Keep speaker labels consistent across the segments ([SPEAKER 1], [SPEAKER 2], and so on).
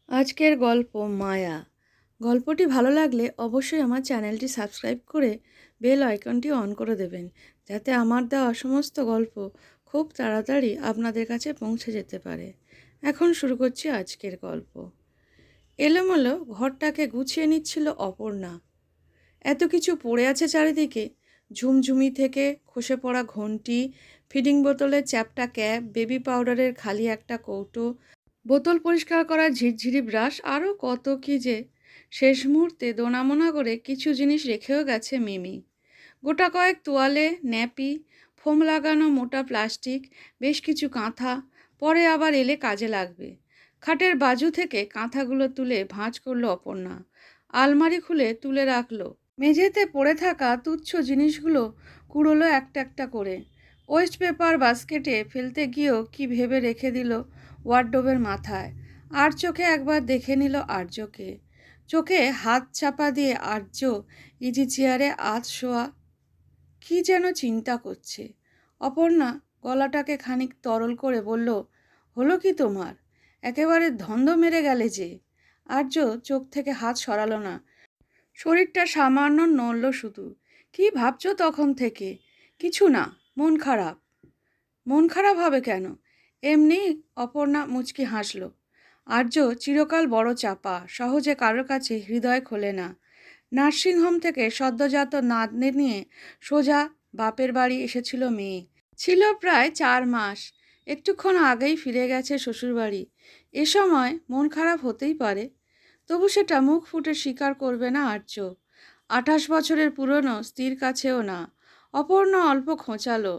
[SPEAKER 1] আজকের গল্প মায়া। গল্পটি ভালো লাগলে অবশ্যই আমার চ্যানেলটি সাবস্ক্রাইব করে বেল আইকনটি অন করে দেবেন, যাতে আমার দেওয়া সমস্ত গল্প খুব তাড়াতাড়ি আপনাদের কাছে পৌঁছে যেতে পারে। এখন শুরু করছি আজকের গল্প। এলোমেলো ঘরটাকে গুছিয়ে নিচ্ছিল অপর্ণা। এত কিছু পড়ে আছে চারিদিকে, ঝুমঝুমি থেকে খসে পড়া ঘন্টি, ফিডিং বোতলের চ্যাপটা ক্যাপ, বেবি পাউডারের খালি একটা কৌটো, বোতল পরিষ্কার করা ঝিরঝিরি ব্রাশ, আরও কত কী যে। শেষ মুহূর্তে দোনামোনা করে কিছু জিনিস রেখেও গেছে মিমি। গোটা কয়েক তোয়ালে, ন্যাপি, ফোম লাগানো মোটা প্লাস্টিক, বেশ কিছু কাঁথা, পরে আবার এলে কাজে লাগবে। খাটের বাজু থেকে কাঁথাগুলো তুলে ভাঁজ করলো অপর্ণা। আলমারি খুলে তুলে রাখলো। মেঝেতে পড়ে থাকা তুচ্ছ জিনিসগুলো কুড়োলো একটা একটা করে। ওয়েস্ট পেপার বাস্কেটে ফেলতে গিয়েও কি ভেবে রেখে দিল ওয়ার্ডরোবের মাথায়। আর চোখে একবার দেখে নিল আর্যকে। চোখে হাত চাপা দিয়ে আর্য ইজি চেয়ারে আধ শোয়া, কি যেন চিন্তা করছে। অপর্ণা গলাটাকে খানিক তরল করে বলল, হলো কি তোমার? একেবারে ধন্দ মেরে গেলে যে। আর্য চোখ থেকে হাত সরালো না, শরীরটা সামান্য নড়ল শুধু। কি ভাবছো তখন থেকে? কিছু না, মন খারাপ। মন খারাপ হবে কেন? এমনি। অপর্ণা মুচকি হাসল। আর্য চিরকাল বড় চাপা, সহজে কারোর কাছে হৃদয় খোলে না। নার্সিংহোম থেকে সদ্যজাত নাতনি নিয়ে সোজা বাপের বাড়ি এসেছিল মেয়ে। ছিল প্রায় 4 মাস। একটুক্ষণ আগেই ফিরে গেছে শ্বশুরবাড়ি। এ সময় মন খারাপ হতেই পারে, তবু সেটা মুখ ফুটে স্বীকার করবে না আর্য। 28 বছরের পুরনো স্ত্রীর কাছেও না। অপর্ণা অল্প খোঁচালো।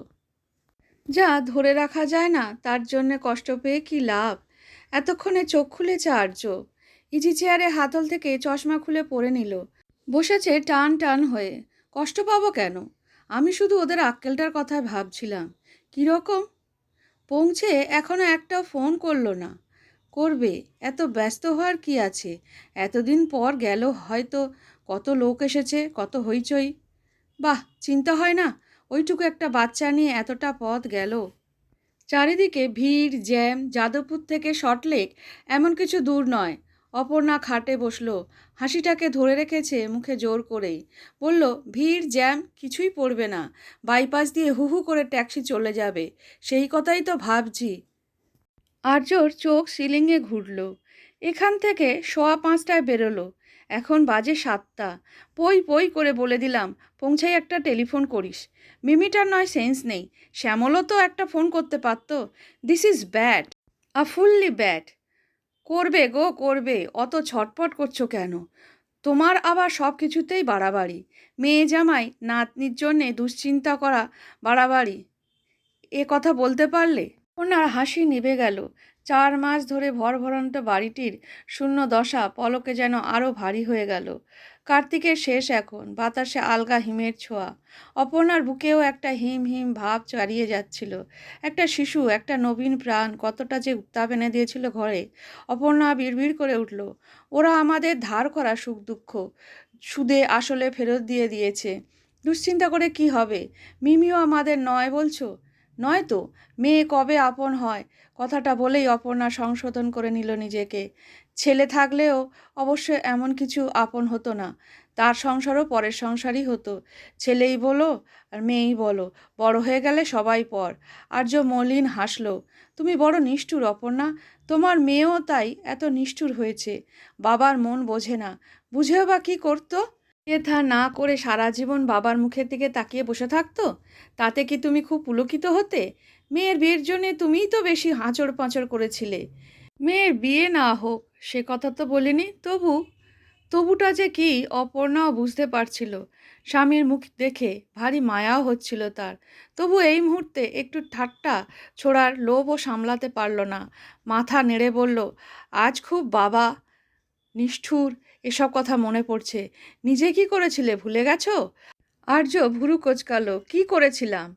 [SPEAKER 1] যা ধরে রাখা যায় না তার জন্যে কষ্ট পেয়ে কি লাভ? এতক্ষণে চোখ খুলেছে আর্য। ইজি চেয়ারে হাতল থেকে চশমা খুলে পরে নিল। বসেছে টান টান হয়ে। কষ্ট পাবো কেন? আমি শুধু ওদের আক্কেলটার কথা ভাবছিলাম। কীরকম? পৌঁছে এখনো একটাও ফোন করলো না। করবে, এত ব্যস্ত হওয়ার কি আছে? এতদিন পর গেল, হয়তো কত লোক এসেছে, কত হইচই। বাহ, চিন্তা হয় না ওইটুকু একটা বাচ্চা নিয়ে এতটা পথ গেল। চারিদিকে ভিড়, জ্যাম। যাদবপুর থেকে সল্টলেক এমন কিছু দূর নয়। অপর্ণা খাটে বসলো, হাসিটাকে ধরে রেখেছে মুখে জোর করেই। বলল, ভিড় জ্যাম কিছুই পড়বে না, বাইপাস দিয়ে হু হু করে ট্যাক্সি চলে যাবে। সেই কথাই তো ভাবছি। আর্যর চোখ সিলিংয়ে ঘুরল। এখান থেকে 5:15 বেরোলো, এখন বাজে 7টা। পই পই করে বলে দিলাম পৌঁছাই একটা টেলিফোন করিস। মিমিটার নয় সেন্স নেই, শ্যামলও তো একটা ফোন করতে পারতো। This is bad, fully bad. করবে গো করবে, অত ছটপট করছো কেন? তোমার আবার সব কিছুতেই বাড়াবাড়ি। মেয়ে জামাই নাতনির জন্যে দুশ্চিন্তা করা বাড়াবাড়ি, এ কথা বলতে পারলে? ওনার হাসি নিভে গেল। 4 মাস ধরে ভরভরান্ত বাড়িটির শূন্য দশা পলকে যেন আরও ভারী হয়ে গেল। কার্তিকের শেষ এখন, বাতাসে আলগা হিমের ছোঁয়া। অপর্ণার বুকেও একটা হিম হিম ভাব চারিয়ে যাচ্ছিল। একটা শিশু, একটা নবীন প্রাণ কতটা যে উত্তাপ এনে দিয়েছিল ঘরে। অপর্ণা বিড়বিড় করে উঠল, ওরা আমাদের ধার করা সুখ দুঃখ সুদে আসলে ফেরত দিয়ে দিয়েছে। দুশ্চিন্তা করে কি হবে? মিমিও আমাদের নয় বলছো? নয় তো, মেয়ে কবে আপন হয়? কথাটা বলেই অপর্ণা সংশোধন করে নিল নিজেকে। ছেলে থাকলেও অবশ্য এমন কিছু আপন হতো না। তার সংসারও পরের সংসারই হতো। ছেলেই বলো আর মেয়েই বলো, বড় হয়ে গেলে সবাই পর। আর্য মলিন হাসলো। তুমি বড় নিষ্ঠুর অপর্ণা। তোমার মেয়েও তাই এত নিষ্ঠুর হয়েছে। বাবার মন বোঝে না। বুঝেও বা কী করতো? থা না করে সারা জীবন বাবার মুখের দিকে তাকিয়ে বসে থাকতো? তাতে কি তুমি খুব পুলকিত হতে? মেয়ের বিয়ের জন্যে তুমিই তো বেশি হাঁচড় পাঁচড় করেছিলে। মেয়ের বিয়ে না হোক সে কথা তো বলিনি, তবুটা যে কি অপর্ণাও বুঝতে পারছিল। স্বামীর মুখ দেখে ভারী মায়াও হচ্ছিল তার। তবু এই মুহূর্তে একটু ঠাট্টা ছোড়ার লোভও সামলাতে পারল না। মাথা নেড়ে বলল, আজ খুব বাবা নিষ্ঠুর এসব কথা মনে পড়ছে। নিজে কি করেছিলে ভুলে গেছো? আর্য ভুরু কোঁচকালো। কি করেছিলাম?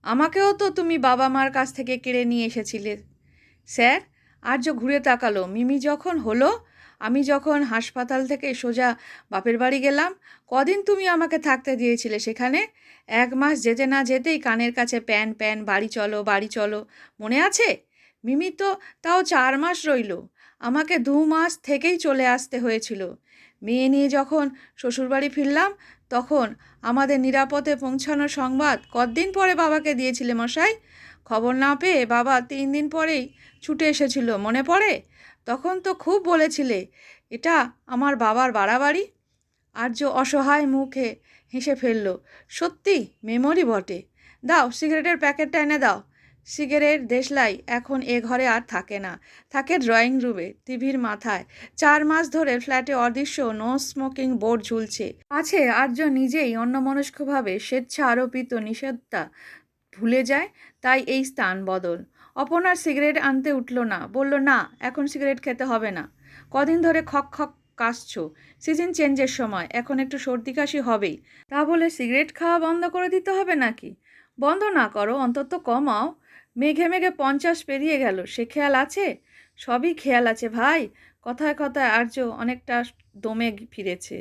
[SPEAKER 1] আমাকেও তো তুমি বাবা মার কাছ থেকে কেড়ে নিয়ে এসেছিলে। স্যার? আর্য ঘুরে তাকালো। মিমি যখন হলো, আমি যখন হাসপাতাল থেকে সোজা বাপের বাড়ি গেলাম, কদিন তুমি আমাকে থাকতে দিয়েছিলে সেখানে? 1 মাস যেতে না যেতেই কানের কাছে প্যান প্যান, বাড়ি চলো বাড়ি চলো, মনে আছে? মিমি তো তাও 4 মাস রইল। আমাকে 2 মাস থেকেই চলে আসতে হয়েছিল। মেয়ে নিয়ে যখন শ্বশুরবাড়ি ফিরলাম তখন আমাদের নিরাপদে পৌঁছানোর সংবাদ কতদিন পরে বাবাকে দিয়েছিলে মশাই? খবর না পেয়ে বাবা 3 দিন পরেই ছুটে এসেছিল, মনে পড়ে? তখন তো খুব বলেছিলে এটা আমার বাবার বাড়াবাড়ি। আর্য অসহায় মুখে হেসে ফেলল। সত্যি মেমোরি বটে। দাও সিগারেটের প্যাকেটটা এনে দাও। সিগারেট দেশলাই এখন এ ঘরে আর থাকে না, থাকে ড্রয়িং রুমে টিভির মাথায়। 4 মাস ধরে ফ্ল্যাটে অদৃশ্য নো স্মোকিং বোর্ড ঝুলছে। আছে আর্য নিজেই অন্যমনস্কভাবে স্বেচ্ছা আরোপিত নিষেধটা ভুলে যায়, তাই এই স্থান বদল। অপর্ণার সিগারেট আনতে উঠল না, বলল না এখন সিগারেট খেতে হবে না। কদিন ধরে খক খক কাশছো, সিজন চেঞ্জের সময়, এখন একটু সর্দি কাশি হবেই। তা বলে সিগারেট খাওয়া বন্ধ করে দিতে হবে নাকি? বন্ধ না করো, অন্তত কমাও। মেঘে মেঘে 50 পেরিয়ে গেল, সে খেয়াল আছে? সবই খেয়াল আছে ভাই। কথায় কথায় আর্য অনেকটা দমে ফিরেছে।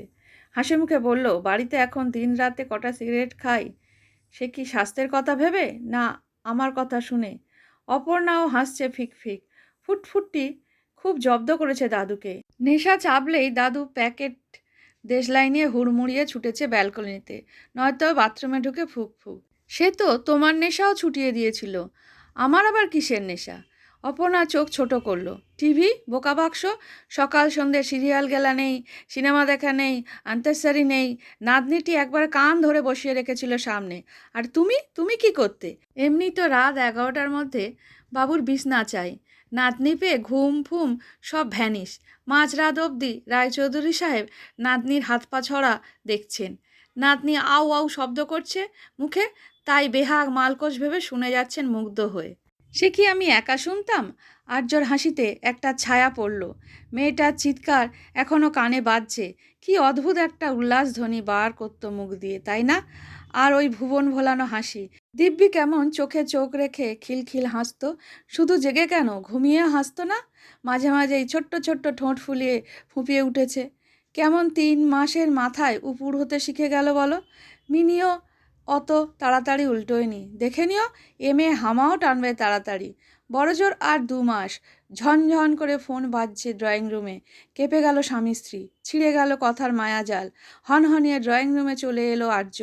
[SPEAKER 1] হাসি মুখে বলল, বাড়িতে এখন দিন রাতে কটা সিগারেট খাই? সে কি স্বাস্থ্যের কথা ভেবে, না আমার কথা শুনে? অপর্ণাও হাসছে ফিক ফিক। ফুটফুটটি খুব জব্দ করেছে দাদুকে। নেশা চাপলেই দাদু প্যাকেট দেশলাই নিয়ে হুড়মুড়িয়ে ছুটেছে ব্যালকনিতে, নয়তো বাথরুমে ঢুকে ফুক ফুক। সে তো তোমার নেশাও ছুটিয়ে দিয়েছিল, আমার আবার কিসের নেশা? অপর্ণা চোখ ছোট করলো। টিভি বোকা বাক্স, সকাল সন্ধ্যে সিরিয়াল গেলা নেই, সিনেমা দেখা নেই, আন্তঃসারি নেই। নাতনিটি একবার কান ধরে বসিয়ে রেখেছিল সামনে। আর তুমি তুমি কি করতে? এমনি তো রাত 11টার মধ্যে বাবুর বিছনা চাই। নাতনি পেয়ে ঘুম ফুম সব ভ্যানিশ। মাঝরাত অবধি রায়চৌধুরী সাহেব নাতনির হাত পা ছড়া দেখছেন। নাতনি আউ আউ শব্দ করছে মুখে, তাই বেহাগ মালকোষ ভেবে শুনে যাচ্ছেন মুগ্ধ হয়ে। সে কি আমি একা শুনতাম? আর্যর হাসিতে একটা ছায়া পড়ল। মেয়েটার চিৎকার এখনও কানে বাজছে। কি অদ্ভুত একটা উল্লাসধ্বনি বার করত মুখ দিয়ে, তাই না? আর ওই ভুবন ভোলানো হাসি। দিব্যি কেমন চোখে চোখ রেখে খিলখিল হাসত। শুধু জেগে কেন, ঘুমিয়ে হাসত না? মাঝে মাঝেই ছোট্ট ছোট্ট ঠোঁট ফুলিয়ে ফুঁপিয়ে উঠেছে। কেমন 3 মাসের মাথায় উপুড় হতে শিখে গেল বলো? মিনিও অত তাড়াতাড়ি উল্টোয়নি, দেখে নিও এ মেয়ে হামাও টানবে তাড়াতাড়ি। বড়জোর আর 2 মাস। ঝনঝন করে ফোন বাজছে ড্রয়িং রুমে। কেঁপে গেল স্বামী স্ত্রী, ছিঁড়ে গেল কথার মায়াজাল। হনহনিয়ে ড্রয়িং রুমে চলে এলো আর্য।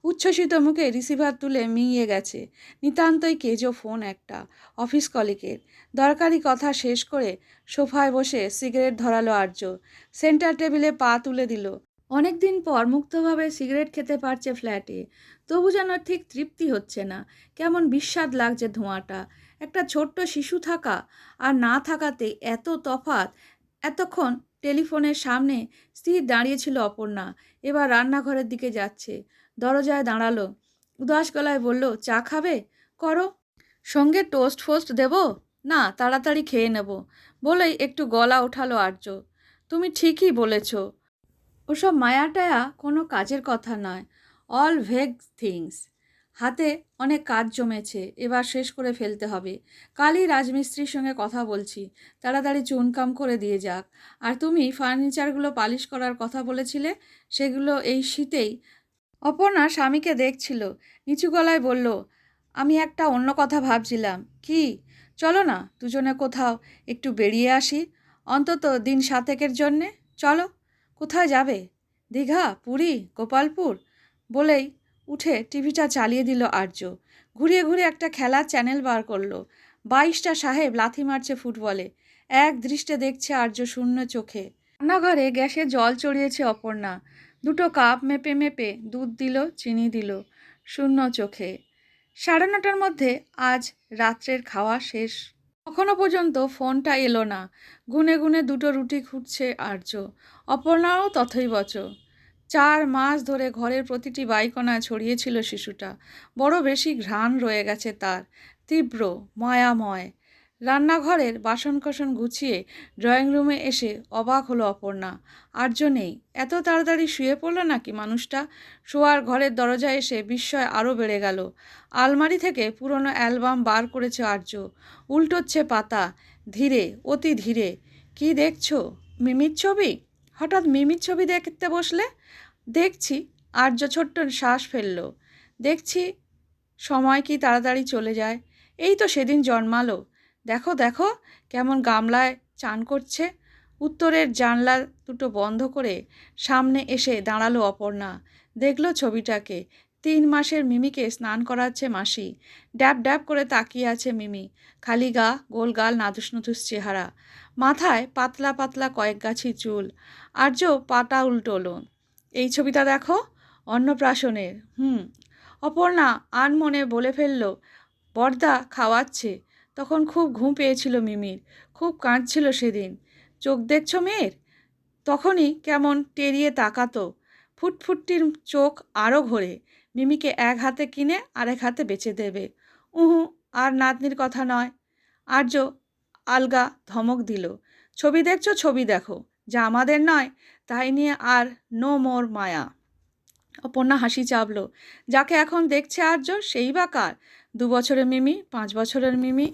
[SPEAKER 1] উচ্ছ্বসিত মুখে রিসিভার তুলে মিইয়ে গেছে। নিতান্তই কেজো ফোন একটা, অফিস কলিকের। দরকারি কথা শেষ করে সোফায় বসে সিগারেট ধরালো আর্য। সেন্টার টেবিলে পা তুলে দিল। অনেকদিন পর মুক্তভাবে সিগারেট খেতে পারছে ফ্ল্যাটে, তবু যেন ঠিক তৃপ্তি হচ্ছে না। কেমন বিস্বাদ লাগছে ধোঁয়াটা। একটা ছোট্ট শিশু থাকা আর না থাকাতে এত তফাৎ। এতক্ষণ টেলিফোনের সামনে স্থির দাঁড়িয়েছিল অপর্ণা, এবার রান্নাঘরের দিকে যাচ্ছে। দরজায় দাঁড়ালো, উদাস গলায় বলল, চা খাবে? করো। সঙ্গে টোস্ট ফোস্ট দেব? না, তাড়াতাড়ি খেয়ে নেব। বলেই একটু গলা ওঠালো আর্য। তুমি ঠিকই বলেছ, ওসব মায়াটায়া কোনো কাজের কথা নয়। All vague things. হাতে অনেক কাজ জমেছে, এবার শেষ করে ফেলতে হবে। কালই রাজমিস্ত্রির সঙ্গে কথা বলছি, তাড়াতাড়ি চুনকাম করে দিয়ে যাক। আর তুমি ফার্নিচারগুলো পালিশ করার কথা বলেছিলে, সেগুলো এই শীতেই। অপর্ণা স্বামীকে দেখছিল, নিচু গলায় বলল, আমি একটা অন্য কথা ভাবছিলাম। কি? চলো না দুজনে কোথাও একটু বেরিয়ে আসি, অন্তত দিন 7 জন্যে। চলো। কোথায় যাবে? দীঘা, পুরী, গোপালপুর? বলেই উঠে টিভিটা চালিয়ে দিল আর্য। ঘুরিয়ে ঘুরিয়ে একটা খেলার চ্যানেল বার করলো। 22টা সাহেব লাথি মারছে ফুটবলে। এক দৃষ্টে দেখছে আর্য শূন্য চোখে। রান্নাঘরে গ্যাসে জল চড়িয়েছে অপর্ণা। 2টো কাপ মেপে মেপে দুধ দিল, চিনি দিল, শূন্য চোখে। 9:30টার মধ্যে আজ রাত্রের খাওয়া শেষ। এখনো পর্যন্ত ফোনটা এলো না। গুনে গুনে 2টো রুটি খুঁজছে আর্য। অপর্ণাও তথৈবচ। 4 মাস ধরে ঘরের প্রতিটি বাইকোনায় ছড়িয়েছিল শিশুটা। বড় বেশি ঘ্রাণ রয়ে গেছে তার, তীব্র মায়াময়। রান্নাঘরের বাসনকোসন গুছিয়ে ড্রয়িং রুমে এসে অবাক হলো অপর্ণা। আর্য নেই। এত তাড়াতাড়ি শুয়ে পড়লো নাকি মানুষটা? শোয়ার ঘরের দরজায় এসে বিস্ময় আরও বেড়ে গেল। আলমারি থেকে পুরনো অ্যালবাম বার করেছে আর্য। উল্টোচ্ছে পাতা, ধীরে, অতি ধীরে। কি দেখছো? মিমির ছবি? হঠাৎ মিমির ছবি দেখতে বসলে? দেখছি। আর্য ছোট্ট শ্বাস ফেলল। দেখছি সময় কি তাড়াতাড়ি চলে যায়। এই তো সেদিন জন্মালো। দেখো দেখো কেমন গামলায় চান করছে। উত্তরের জানলা দুটো বন্ধ করে সামনে এসে দাঁড়ালো অপর্ণা। দেখল ছবিটাকে। 3 মাসের মিমিকে স্নান করাচ্ছে মাসি। ড্যাব ড্যাব করে তাকিয়ে আছে মিমি। খালি গা, গোল গাল, নাদুস নুদুস চেহারা, মাথায় পাতলা পাতলা কয়েক গাছি চুল। আর্য পাটা উল্টোলো। এই ছবিটা দেখো, অন্নপ্রাশনের। অপর্ণা আনমনে বলে ফেলল, বড়দা খাওয়াচ্ছে। তখন খুব ঘুম পেয়েছিল মিমির, খুব কাঁদছিল সেদিন। চোখ দেখছ মেয়ের? তখনই কেমন টেরিয়ে তাকাতো। ফুটফুটটির চোখ আরও ঘোরে। মিমিকে এক হাতে কিনে আরেক হাতে বেচে দেবে। আর নাতনির কথা নয়। আর্য আলগা ধমক দিল, ছবি দেখছো? ছবি দেখো, যা আমাদের নয় তাই নিয়ে আর নো মোর মায়া। অপর্ণা হাসি চাপল। যাকে এখন দেখছে আর্য সেই বা কার? 2 বছরের মিমি, 5 বছরের মিমি,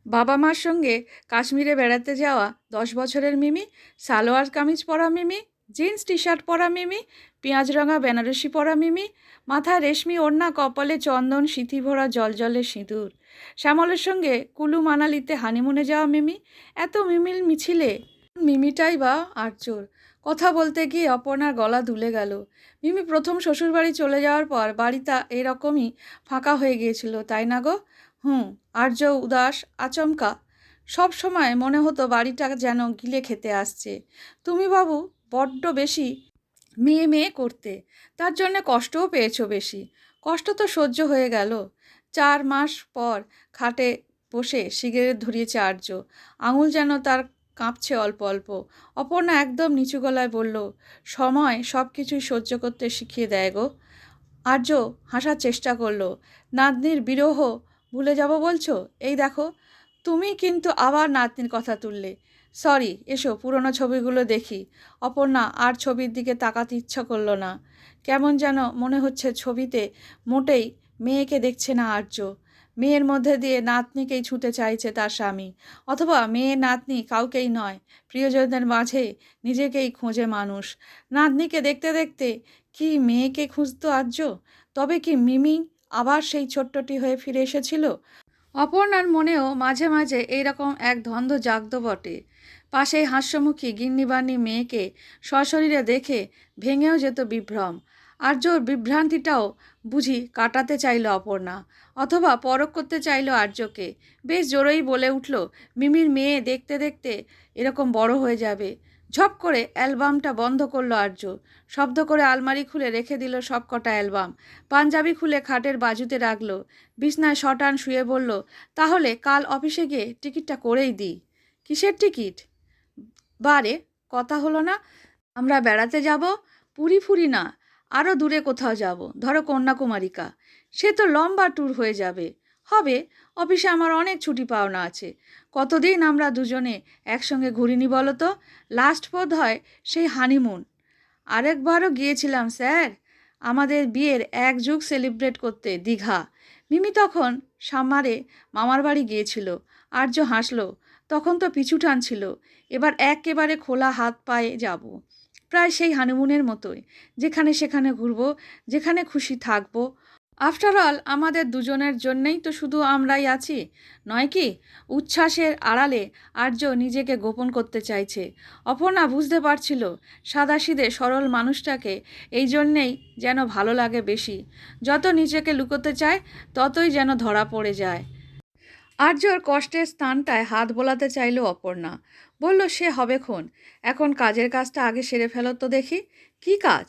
[SPEAKER 1] বাবা মার সঙ্গে কাশ্মীরে বেড়াতে যাওয়া 10 বছরের মিমি, সালোয়ার কামিজ পরা মিমি, জিন্স টি শার্ট পরা মিমি, পেঁয়াজ রঙা বেনারসি পরা মিমি, মাথায় রেশমি ওড়না, কপালে চন্দন, সিঁথি ভরা জলজলে সিঁদুর, শ্যামলের সঙ্গে কুলু মানালিতে হানিমুনে যাওয়া মিমি। এত মিমিল মিছিলে মিমিটাই বা আর্যর। কথা বলতে গিয়ে অপর্ণার গলা দুলে গেল। মিমি প্রথম শ্বশুরবাড়ি চলে যাওয়ার পর বাড়িটা এরকমই ফাঁকা হয়ে গিয়েছিল, তাই না গো? আর্য উদাস, আচমকা। সব সময় মনে হতো বাড়িটা যেন গিলে খেতে আসছে। তুমি বাবু বড্ড বেশি মেয়ে মেয়ে করতে, তার জন্যে কষ্টও পেয়েছো বেশি। কষ্ট তো সহ্য হয়ে গেল। 4 মাস পর খাটে বসে সিগারেট ধরিয়েছে আর্য। আঙুল যেন তার কাঁপছে অল্প অল্প। অপর্ণা একদম নিচু গলায় বলল, সময় সব কিছুই সহ্য করতে শিখিয়ে দেয় গো। আর্য হাসার চেষ্টা করলো। নাতনির বিরহ ভুলে যাব বলছো? এই দেখো, তুমি কিন্তু আবার নাতনির কথা তুললে। সরি, এসো পুরনো ছবিগুলো দেখি। অপর্ণা আর ছবির দিকে তাকাতে ইচ্ছা করলো না। কেমন যেন মনে হচ্ছে ছবিতে মোটেই মেয়েকে দেখছে না আর্য। মেয়ের মধ্যে দিয়ে নাতনিকেই ছুঁতে চাইছে তার স্বামী, অথবা মেয়ে নাতনি কাউকেই নয়, প্রিয়জনদের মাঝে নিজেকেই খোঁজে মানুষ। নাতনিকে দেখতে দেখতে কি মেয়েকে খুঁজতো আর্য? তবে কি মিমি আবার সেই ছোট্টটি হয়ে ফিরে এসেছিল? অপর্ণার মনেও মাঝে মাঝে এইরকম এক ধন্দ জাগত বটে। পাশেই হাস্যমুখী গিন্নিবান্নি মেয়েকে সশরীরে দেখে ভেঙেও যেত বিভ্রম। আর্যর বিভ্রান্তিটাও বুঝি কাটাতে চাইল অপর্ণা, অথবা পরখ করতে চাইল আর্যকে। বেশ জোরেই বলে উঠল, মিমির মেয়ে দেখতে দেখতে এরকম বড় হয়ে যাবে। ঝপ করে অ্যালবামটা বন্ধ করলো আর্য। শব্দ করে আলমারি খুলে রেখে দিল সব কটা অ্যালবাম। পাঞ্জাবি খুলে খাটের বাজুতে রাখলো। বিছনায় শটান শুয়ে বলল, তাহলে কাল অফিসে গিয়ে টিকিটটা করেই দিই। কিসের টিকিট? বারে কথা হলো না? আমরা বেড়াতে যাব। পুরী ফুরি না, আরও দূরে কোথাও যাব, ধরো কন্যাকুমারিকা। সে তো লম্বা ট্যুর হয়ে যাবে। হবে, অফিসে আমার অনেক ছুটি পাওনা আছে। কতদিন আমরা দুজনে একসঙ্গে ঘুরিনি বলো তো? লাস্ট বোধ হয় সেই হানিমুন। আরেকবারও গিয়েছিলাম স্যার, আমাদের বিয়ের 1 যুগ সেলিব্রেট করতে দীঘা। মিমি তখন সামারে মামার বাড়ি গিয়েছিল। আর্য হাসল। তখন তো পিছু টানছিল, এবার একেবারে খোলা হাত পায়ে যাব। প্রায় সেই হানিমুনের মতোই, যেখানে সেখানে ঘুরবো, যেখানে খুশি থাকবো। আফটার অল আমাদের দুজনের জন্যেই তো শুধু আমরাই আছি, নয় কি? উচ্ছ্বাসের আড়ালে আর্য নিজেকে গোপন করতে চাইছে। অপর্ণা বুঝতে পারছিল সাদাসিধে সরল মানুষটাকে এই জন্যেই যেন ভালো লাগে বেশি। যত নিজেকে লুকোতে চায় ততই যেন ধরা পড়ে যায়। আর্যর কষ্টের স্থানটায় হাত বোলাতে চাইল অপর্ণা। বলল, সে হবেক্ষণ, এখন কাজের কাজটা আগে সেরে ফেলো তো দেখি। কি কাজ?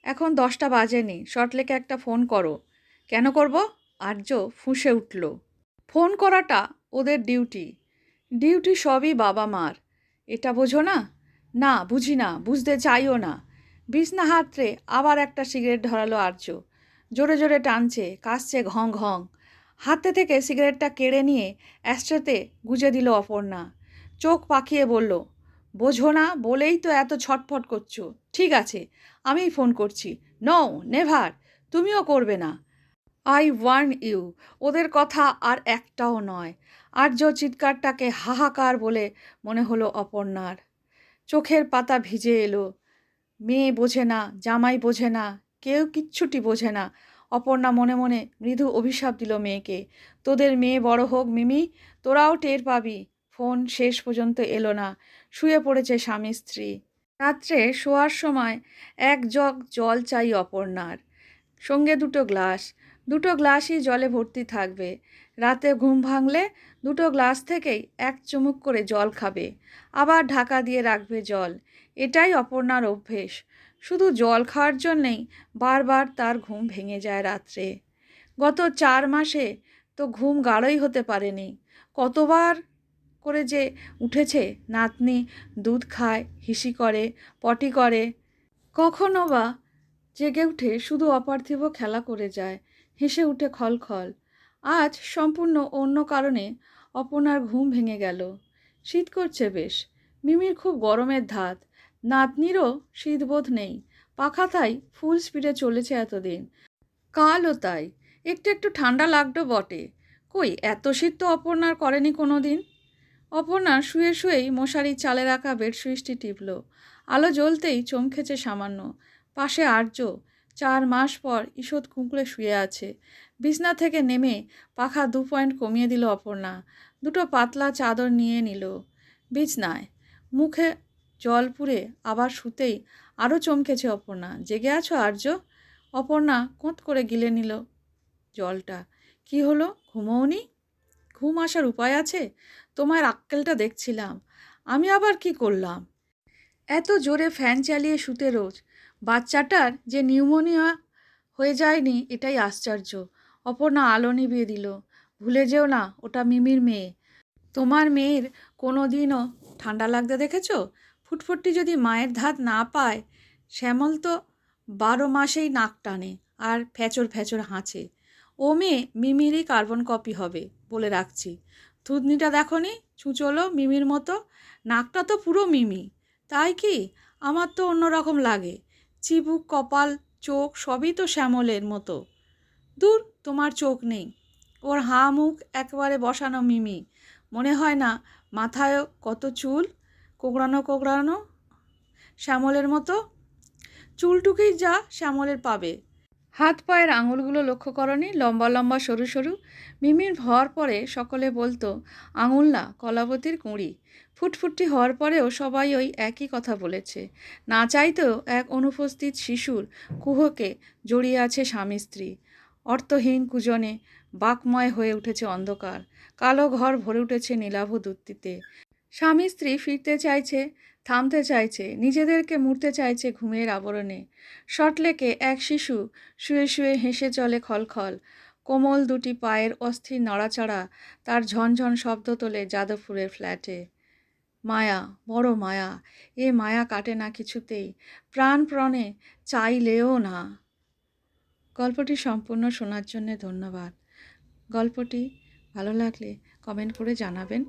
[SPEAKER 1] এখন 10টা বাজেনি, শর্টলেকে একটা ফোন করো। কেন করব? আর্য ফুঁসে উঠল। ফোন করাটা ওদের ডিউটি। ডিউটি সবই বাবা মার, এটা বোঝো না? না, বুঝি না, বুঝতে চাইও না। বিছনা হাতড়ে আবার একটা সিগারেট ধরালো আর্য। জোরে জোরে টানছে, কাশছে ঘং ঘং। হাতে থেকে সিগারেটটা কেড়ে নিয়ে অ্যাশট্রেতে গুজে দিল অপর্ণা। চোখ পাকিয়ে বলল, বোঝো না বলেই তো এত ছটফট করছো। ঠিক আছে, আমিই ফোন করছি। নো, নেভার, তুমিও করবে না। I warn you. ওদের কথা আর একটাও নয়। আর্য চিৎকারটাকে হাহাকার বলে মনে হলো অপর্ণার। চোখের পাতা ভিজে এলো। মেয়ে বোঝে না, জামাই বোঝে না, কেউ কিচ্ছুটি বোঝে না। অপর্ণা মনে মনে মৃদু অভিশাপ দিল মেয়েকে। তোদের মেয়ে বড় হোক মিমি, তোরাও টের পাবি। ফোন শেষ পর্যন্ত এলো না। শুয়ে পড়েছে স্বামী স্ত্রী। রাত্রে শোয়ার সময় এক জগ জল চাই অপর্ণার, সঙ্গে দুটো গ্লাসই জলে ভর্তি থাকবে। রাতে ঘুম ভাঙলে দুটো গ্লাস থেকেই এক চুমুক করে জল খাবে, আবার ঢাকা দিয়ে রাখবে জল। এটাই অপর্ণার অভ্যেস। শুধু জল খাওয়ার জন্যেই বারবার তার ঘুম ভেঙে যায় রাত্রে। গত 4 মাসে তো ঘুম গাঢ়ই হতে পারেনি। কতবার করে যে উঠেছে, নাতনি দুধ খায়, হিসি করে, পটি করে, কখনো বা জেগে উঠে শুধু অপার্থিব খেলা করে যায়, হেসে উঠে খলখল। আজ সম্পূর্ণ অন্য কারণে অপর্ণার ঘুম ভেঙে গেল। শীত করছে বেশ, মিমির খুব গরমের ধাত, নাতনিরও শীতবোধ নেই। পাখা তাই ফুল স্পিডে চলেছে এতদিন, কালও তাই। একটু একটু ঠান্ডা লাগতো বটে, কই এত শীত তো অপর্ণার করেনি কোনো দিন। অপর্ণা শুয়ে শুয়েই মশারির চালে রাখা বেডসুইচটি টিপল। আলো জ্বলতেই চমকেছে সামান্য। পাশে আর্য 4 মাস পর ঈষৎ কুঁকড়ে শুয়ে আছে। বিছনা থেকে নেমে পাখা 2 পয়েন্ট কমিয়ে দিল অপর্ণা। দুটো পাতলা চাদর নিয়ে নিল বিছনায়। মুখে জল পুরে আবার শুতেই আরও চমকেছে অপর্ণা। জেগে আছো আর্য? অপর্ণা কোঁত করে গিলে নিল জলটা। কি হলো, ঘুমোওনি? ঘুম আসার উপায় আছে? তোমার আক্কেলটা দেখছিলাম। আমি আবার কি করলাম? এত জোরে ফ্যান চালিয়ে শুতে রোজ। বাচ্চাটার যে নিউমোনিয়া হয়ে যায়নি এটাই আশ্চর্য। অপর্ণা আলো নিভিয়ে দিল। ভুলে যেও না, ওটা মিমির মেয়ে। তোমার মেয়ের কোনো দিনও ঠান্ডা লাগতে দেখেছ? ফুটফুটটি যদি মায়ের ধাত না পায়, শ্যামল তো 12 মাসেই নাক টানে আর ফ্যাচর ফ্যাচর হাঁচে। ও মেয়ে মিমিরই কার্বন কপি হবে, বলে রাখছি। থুতনিটা দেখনি, ছুঁচলো মিমির মতো। নাকটা তো পুরো মিমি। তাই কি? আমার তো অন্যরকম লাগে। চিবুক, কপাল, চোখ সবই তো শ্যামলের মতো। দূর, তোমার চোখ নেই। ওর হাঁ মুখ একেবারে বসানো মিমি। মনে হয় না মাথায় কত চুল, কোঁকড়ানো কোঁকড়ানো, শ্যামলের মতো। চুলটুকুই যা শ্যামলের পাবে। হাত পায়ের আঙুলগুলো লক্ষ্য করনি, লম্বা লম্বা সরু সরু। মিমির হওয়ার পরে সকলে বলতো আঙুল না, কলাবতীর কুঁড়ি। ফুটফুটটি হওয়ার পরেও সবাই ওই একই কথা বলেছে। না চাইতেও এক অনুপস্থিত শিশুর কুহকে জড়িয়ে আছে স্বামী স্ত্রী। অর্থহীন কুজনে বাকময় হয়ে উঠেছে অন্ধকার। কালো ঘর ভরে উঠেছে নীলাভ দূতিতে। স্বামী স্ত্রী ফিরতে চাইছে, থামতে চাইছে, নিজেদেরকে মুড়তে চাইছে ঘুমের আবরণে। শর্টলেকে এক শিশু শুয়ে শুয়ে হেসে চলে খলখল। কোমল দুটি পায়ের অস্থির নড়াচড়া তার ঝনঝন শব্দ তোলে যাদবপুরের ফ্ল্যাটে। মায়া, বড় মায়া। এ মায়া কাটে না কিছুতেই, প্রাণপণে চাইলেও না। গল্পটি সম্পূর্ণ শোনার জন্য ধন্যবাদ। গল্পটি ভালো লাগলে কমেন্ট করে জানাবেন।